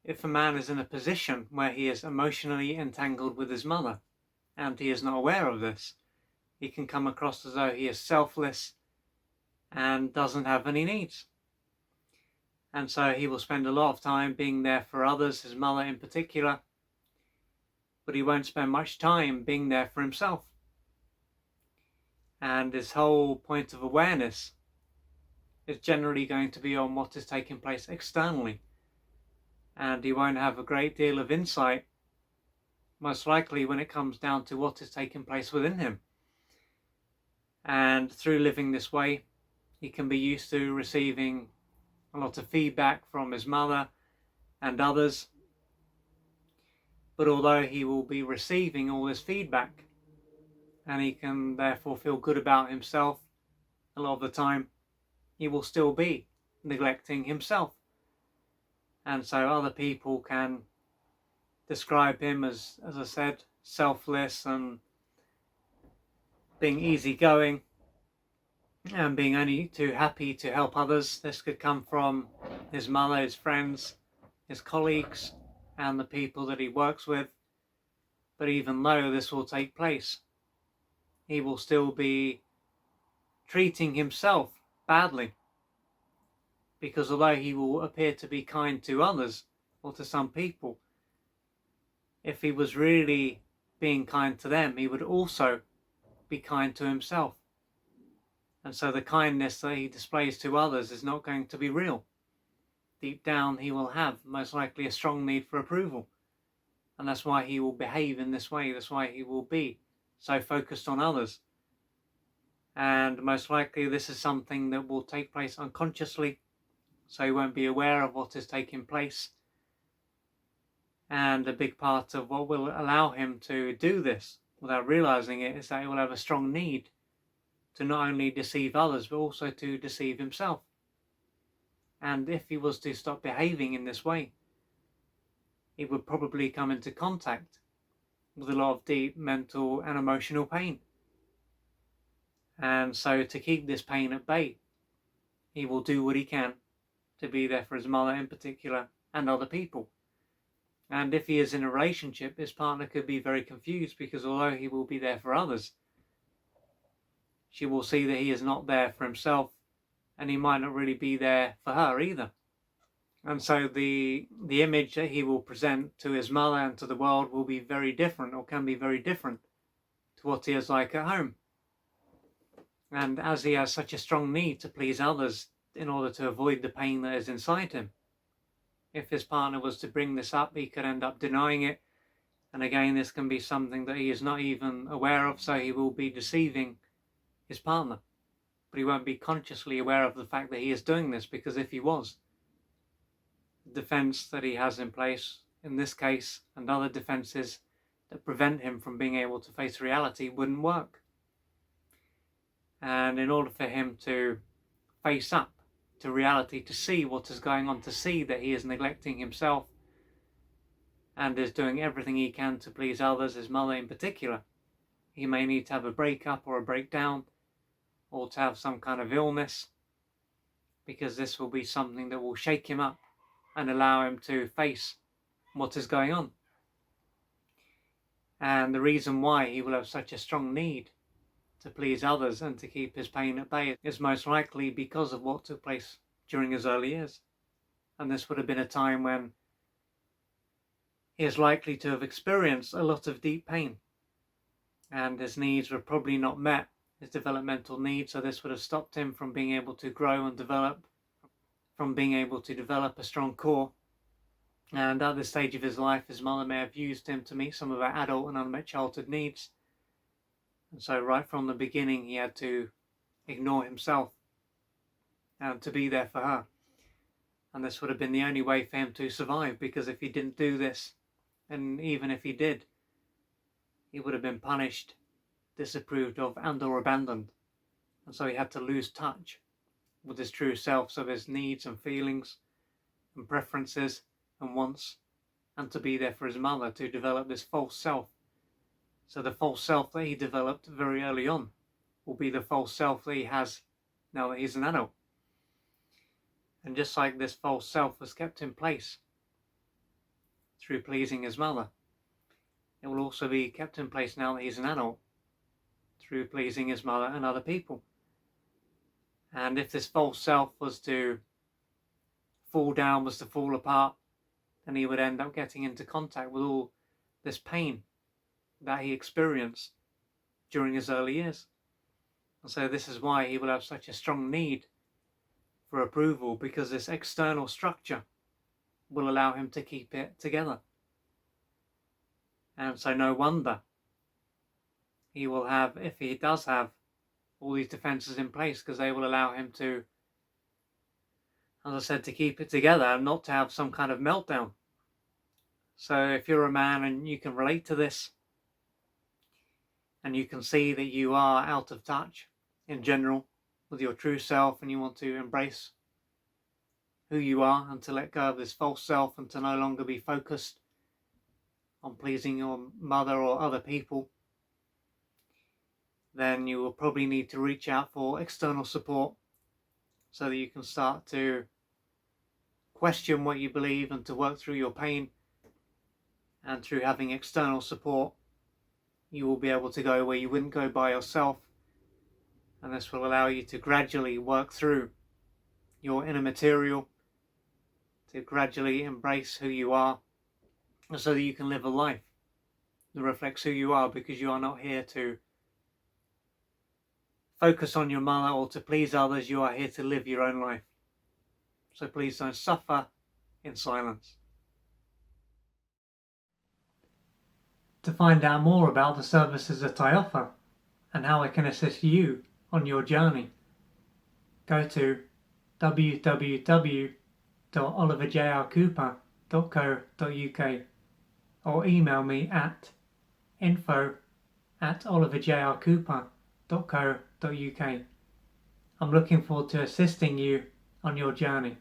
if a man is in a position where he is emotionally entangled with his mother, and he is not aware of this, he can come across as though he is selfless and doesn't have any needs. And so he will spend a lot of time being there for others, his mother in particular, but he won't spend much time being there for himself. And his whole point of awareness is generally going to be on what is taking place externally. And he won't have a great deal of insight, most likely, when it comes down to what is taking place within him. And through living this way, he can be used to receiving a lot of feedback from his mother and others. But although he will be receiving all this feedback, and he can therefore feel good about himself a lot of the time, he will still be neglecting himself. And so other people can describe him as I said, selfless and being easygoing and being only too happy to help others. This could come from his mother, his friends, his colleagues, and the people that he works with. But even though this will take place, he will still be treating himself badly. Because although he will appear to be kind to others, or to some people, if he was really being kind to them, he would also be kind to himself. And so the kindness that he displays to others is not going to be real. Deep down, he will have most likely a strong need for approval. And that's why he will behave in this way. That's why he will be so focused on others. And most likely this is something that will take place unconsciously, so he won't be aware of what is taking place. And a big part of what will allow him to do this without realizing it is that he will have a strong need to not only deceive others, but also to deceive himself. And if he was to stop behaving in this way, he would probably come into contact with a lot of deep mental and emotional pain. And so to keep this pain at bay, he will do what he can to be there for his mother in particular and other people. And if he is in a relationship, his partner could be very confused, because although he will be there for others, she will see that he is not there for himself, and he might not really be there for her either. And so the image that he will present to his mother and to the world will be very different, or can be very different, to what he is like at home. And as he has such a strong need to please others in order to avoid the pain that is inside him, if his partner was to bring this up, he could end up denying it. And again, this can be something that he is not even aware of, so he will be deceiving his partner. But he won't be consciously aware of the fact that he is doing this, because if he was, the defense that he has in place in this case and other defenses that prevent him from being able to face reality wouldn't work. And in order for him to face up to reality, to see what is going on, to see that he is neglecting himself and is doing everything he can to please others, his mother in particular, he may need to have a breakup or a breakdown, or to have some kind of illness, because this will be something that will shake him up and allow him to face what is going on. And the reason why he will have such a strong need to please others and to keep his pain at bay is most likely because of what took place during his early years. And this would have been a time when he is likely to have experienced a lot of deep pain, and his needs were probably not met, his developmental needs, so this would have stopped him from being able to grow and develop, from being able to develop a strong core. And at this stage of his life, his mother may have used him to meet some of her adult and unmet childhood needs. And so right from the beginning, he had to ignore himself and to be there for her. And this would have been the only way for him to survive, because if he didn't do this, and even if he did, he would have been punished, disapproved of, and or abandoned. And so he had to lose touch with his true self, so his needs and feelings and preferences and wants, and to be there for his mother, to develop this false self. So the false self that he developed very early on will be the false self that he has now that he's an adult. And just like this false self was kept in place through pleasing his mother. It will also be kept in place now that he's an adult through pleasing his mother and other people. And if this false self was to fall down, was to fall apart, then he would end up getting into contact with all this pain that he experienced during his early years. And so this is why he will have such a strong need for approval, because this external structure will allow him to keep it together. And so no wonder he will have, if he does have all these defenses in place, because they will allow him to, as I said, to keep it together and not to have some kind of meltdown. So if you're a man and you can relate to this, and you can see that you are out of touch in general with your true self, and you want to embrace who you are and to let go of this false self and to no longer be focused on pleasing your mother or other people, then you will probably need to reach out for external support so that you can start to question what you believe and to work through your pain. And through having external support, you will be able to go where you wouldn't go by yourself, and this will allow you to gradually work through your inner material, to gradually embrace who you are, so that you can live a life that reflects who you are, because you are not here to focus on your mother or to please others. You are here to live your own life. So please don't suffer in silence. To find out more about the services that I offer and how I can assist you on your journey, go to www.oliverjrcooper.co.uk or email me at info@oliverjrcooper.co.uk. I'm looking forward to assisting you on your journey.